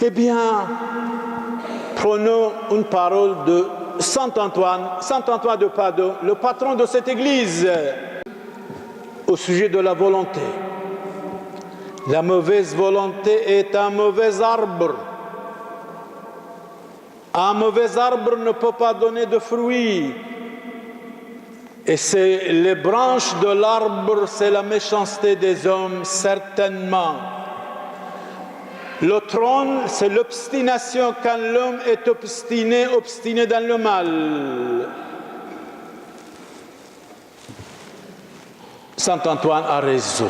Eh bien, prenons une parole de Saint Antoine de Padoue, le patron de cette église, au sujet de la volonté. La mauvaise volonté est un mauvais arbre. Un mauvais arbre ne peut pas donner de fruits. Et c'est les branches de l'arbre, c'est la méchanceté des hommes, certainement. Le trône, c'est l'obstination quand l'homme est obstiné dans le mal. Saint Antoine a raison.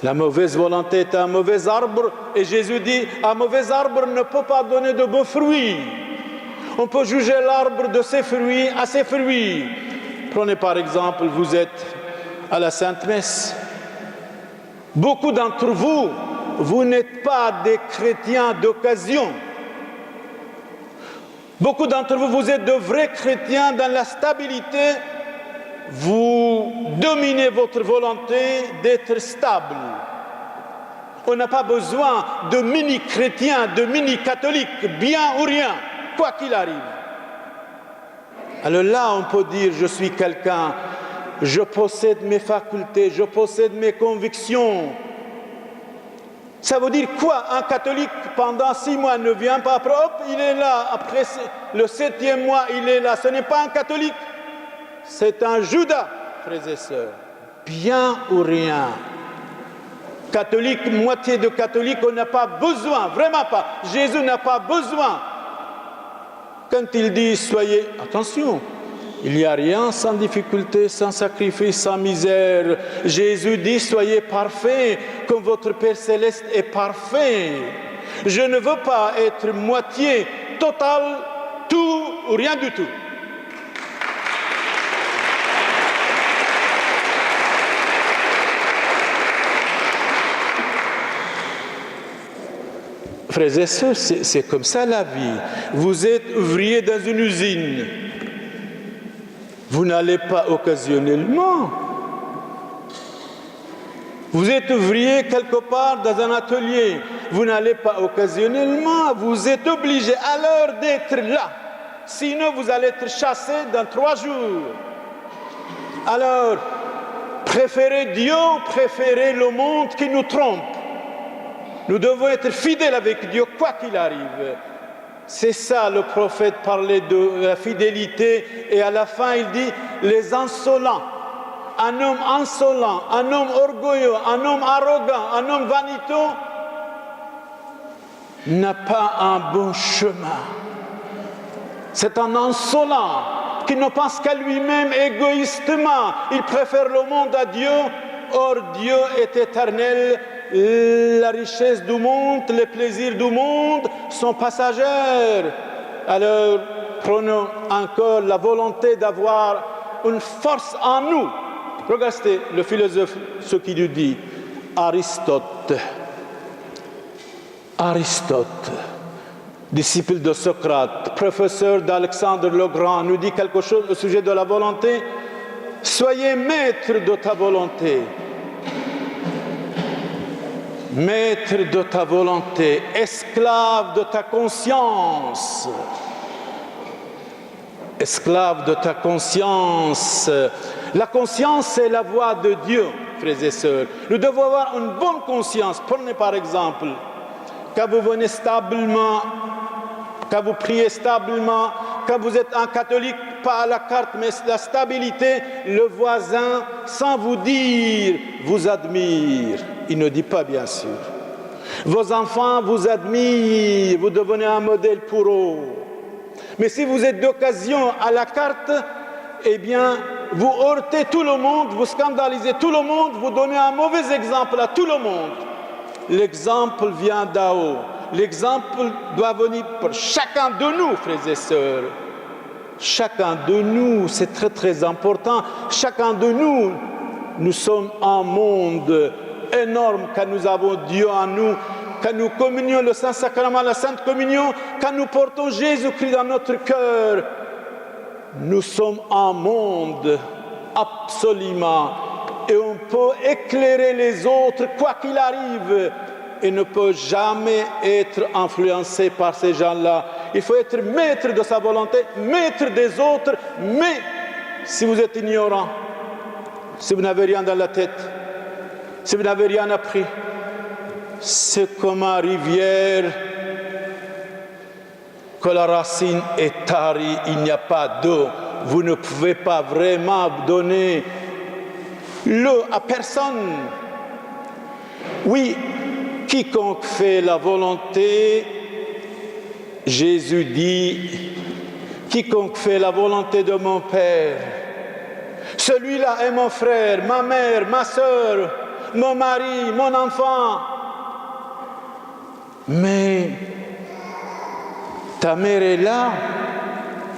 La mauvaise volonté est un mauvais arbre, et Jésus dit, un mauvais arbre ne peut pas donner de beaux fruits. On peut juger l'arbre de ses fruits à ses fruits. Prenez par exemple, vous êtes à la Sainte Messe. Beaucoup d'entre vous, vous n'êtes pas des chrétiens d'occasion. Beaucoup d'entre vous, vous êtes de vrais chrétiens dans la stabilité. Vous dominez votre volonté d'être stable. On n'a pas besoin de mini-chrétiens, de mini-catholiques, bien ou rien, quoi qu'il arrive. Alors là, on peut dire, je suis quelqu'un, je possède mes facultés, je possède mes convictions. Ça veut dire quoi? Un catholique, pendant 6 mois, ne vient pas, après, hop, il est là. Après le 7e mois, il est là. Ce n'est pas un catholique. C'est un Judas, frères et sœurs. Bien ou rien. Catholique, moitié de catholique, on n'a pas besoin, vraiment pas. Jésus n'a pas besoin. Quand il dit, soyez, attention, il n'y a rien sans difficulté, sans sacrifice, sans misère. Jésus dit, soyez parfaits, comme votre Père Céleste est parfait. Je ne veux pas être moitié, total, tout ou rien du tout. Frères et sœurs, c'est comme ça la vie. Vous êtes ouvrier dans une usine. Vous n'allez pas occasionnellement. Vous êtes ouvrier quelque part dans un atelier. Vous n'allez pas occasionnellement. Vous êtes obligé alors d'être là. Sinon, vous allez être chassé dans 3 jours. Alors, préférez Dieu, préférez le monde qui nous trompe. Nous devons être fidèles avec Dieu, quoi qu'il arrive. C'est ça, le prophète parlait de la fidélité, et à la fin, il dit, les insolents. Un homme insolent, un homme orgueilleux, un homme arrogant, un homme vaniteux n'a pas un bon chemin. C'est un insolent qui ne pense qu'à lui-même égoïstement. Il préfère le monde à Dieu. Or, Dieu est éternel. La richesse du monde, les plaisirs du monde sont passagers. Alors, prenons encore la volonté d'avoir une force en nous. Regardez le philosophe, ce qu'il nous dit. Aristote, disciple de Socrate, professeur d'Alexandre le Grand, nous dit quelque chose au sujet de la volonté. Soyez maître de ta volonté. Maître de ta volonté, esclave de ta conscience. Esclave de ta conscience. La conscience, c'est la voix de Dieu, frères et sœurs. Nous devons avoir une bonne conscience. Prenez par exemple, quand vous venez stablement, quand vous priez stablement, quand vous êtes un catholique, pas à la carte, mais la stabilité, le voisin, sans vous dire, vous admire. Il ne dit pas, bien sûr. Vos enfants vous admirent, vous devenez un modèle pour eux. Mais si vous êtes d'occasion à la carte, eh bien, vous heurtez tout le monde, vous scandalisez tout le monde, vous donnez un mauvais exemple à tout le monde. L'exemple vient d'en haut. L'exemple doit venir pour chacun de nous, frères et sœurs. Chacun de nous, c'est très très important. Chacun de nous, nous sommes un monde énorme quand nous avons Dieu en nous, quand nous communions le Saint-Sacrement, la Sainte Communion, quand nous portons Jésus-Christ dans notre cœur. Nous sommes un monde, absolument, et on peut éclairer les autres, quoi qu'il arrive. et ne peut jamais être influencé par ces gens-là. Il faut être maître de sa volonté, maître des autres, mais si vous êtes ignorant, si vous n'avez rien dans la tête, si vous n'avez rien appris, c'est comme une rivière que la racine est tarie, il n'y a pas d'eau. Vous ne pouvez pas vraiment donner l'eau à personne. Oui, quiconque fait la volonté, Jésus dit, quiconque fait la volonté de mon Père, celui-là est mon frère, ma mère, ma sœur, mon mari, mon enfant. Mais ta mère est là,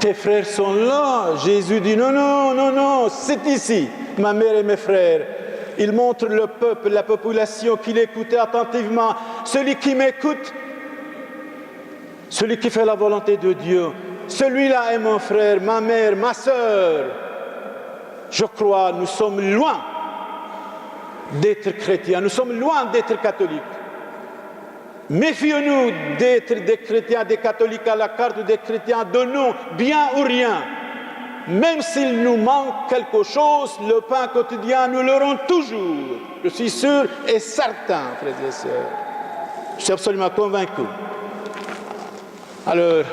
tes frères sont là. Jésus dit non, non, non, non, c'est ici, ma mère et mes frères. Il montre le peuple, la population qui l'écoutait attentivement. Celui qui m'écoute, celui qui fait la volonté de Dieu, celui-là est mon frère, ma mère, ma sœur. Je crois, nous sommes loin d'être chrétiens, nous sommes loin d'être catholiques. Méfions-nous d'être des chrétiens, des catholiques à la carte, des chrétiens de nom, bien ou rien. Même s'il nous manque quelque chose, le pain quotidien, nous l'aurons toujours. Je suis sûr et certain, frères et sœurs. Je suis absolument convaincu. Alors,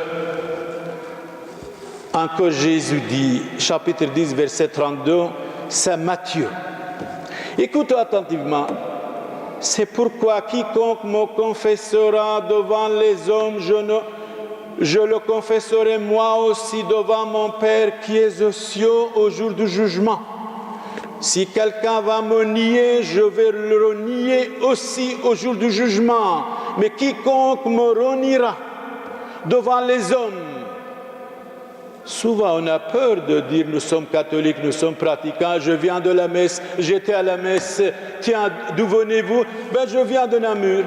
encore Jésus dit, chapitre 10, verset 32, c'est Matthieu. Écoutez attentivement. C'est pourquoi quiconque me confessera devant les hommes, je le confesserai moi aussi devant mon Père qui est aux cieux au jour du jugement. Si quelqu'un va me nier, je vais le renier aussi au jour du jugement. Mais quiconque me reniera devant les hommes, souvent on a peur de dire nous sommes catholiques, nous sommes pratiquants, je viens de la messe, j'étais à la messe, tiens, d'où venez-vous? Ben je viens de Namur.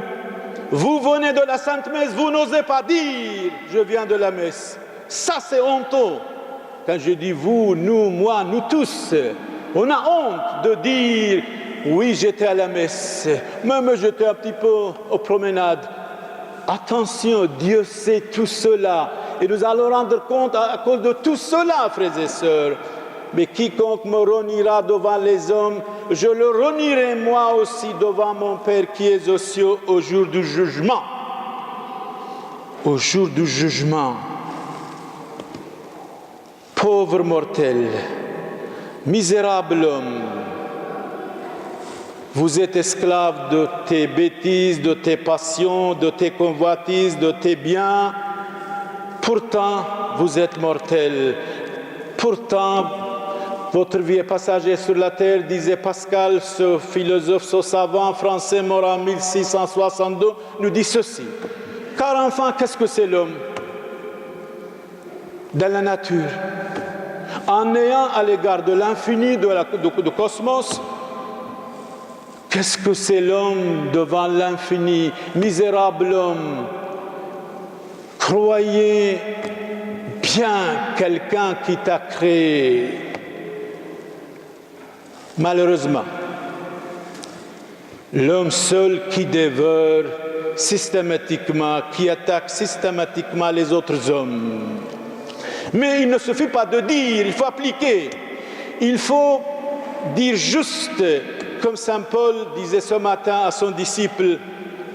Vous venez de la Sainte Messe, vous n'osez pas dire je viens de la messe. Ça c'est honteux. Quand je dis vous, nous, moi, nous tous, on a honte de dire oui j'étais à la messe, même j'étais un petit peu aux promenades. Attention, Dieu sait tout cela. Et nous allons rendre compte à cause de tout cela, frères et sœurs. Mais quiconque me reniera devant les hommes, je le renierai moi aussi devant mon Père qui est aux cieux au jour du jugement. Au jour du jugement. Pauvre mortel, misérable homme, vous êtes esclave de tes bêtises, de tes passions, de tes convoitises, de tes biens. Pourtant, vous êtes mortel. Pourtant, votre vie est passagère sur la terre, disait Pascal, ce philosophe, ce savant français mort en 1662, nous dit ceci. Car enfin, qu'est-ce que c'est l'homme? Dans la nature, en ayant à l'égard de l'infini, du cosmos, qu'est-ce que c'est l'homme devant l'infini? Misérable homme, croyez bien quelqu'un qui t'a créé. Malheureusement, l'homme seul qui dévore systématiquement, qui attaque systématiquement les autres hommes. Mais il ne suffit pas de dire, il faut appliquer. Il faut dire juste, comme saint Paul disait ce matin à son disciple,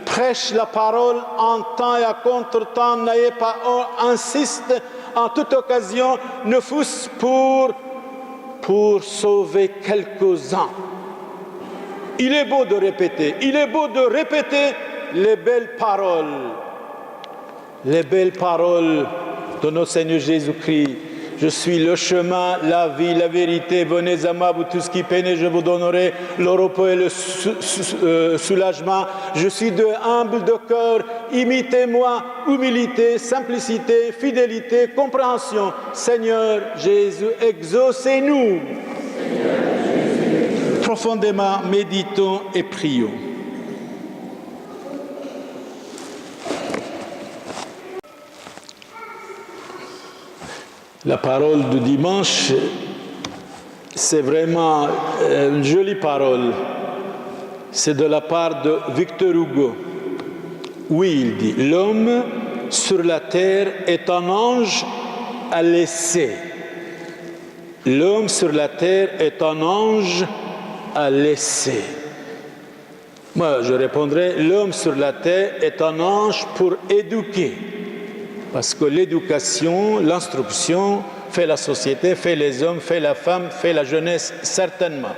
prêche la parole en temps et à contre-temps, n'ayez pas honte, insiste en toute occasion, ne fût-ce pour sauver quelques-uns. Il est beau de répéter les belles paroles de notre Seigneur Jésus-Christ. Je suis le chemin, la vie, la vérité. Venez à moi, vous tous qui peinez, je vous donnerai le repos et le soulagement. Je suis humble de cœur, imitez-moi, humilité, simplicité, fidélité, compréhension. Seigneur Jésus, exaucez-nous. Profondément, méditons et prions. La parole du dimanche, c'est vraiment une jolie parole. C'est de la part de Victor Hugo. Oui, il dit, l'homme sur la terre est un ange à laisser. L'homme sur la terre est un ange à laisser. Moi, je répondrais, l'homme sur la terre est un ange pour éduquer. Parce que l'éducation, l'instruction fait la société, fait les hommes, fait la femme, fait la jeunesse, certainement.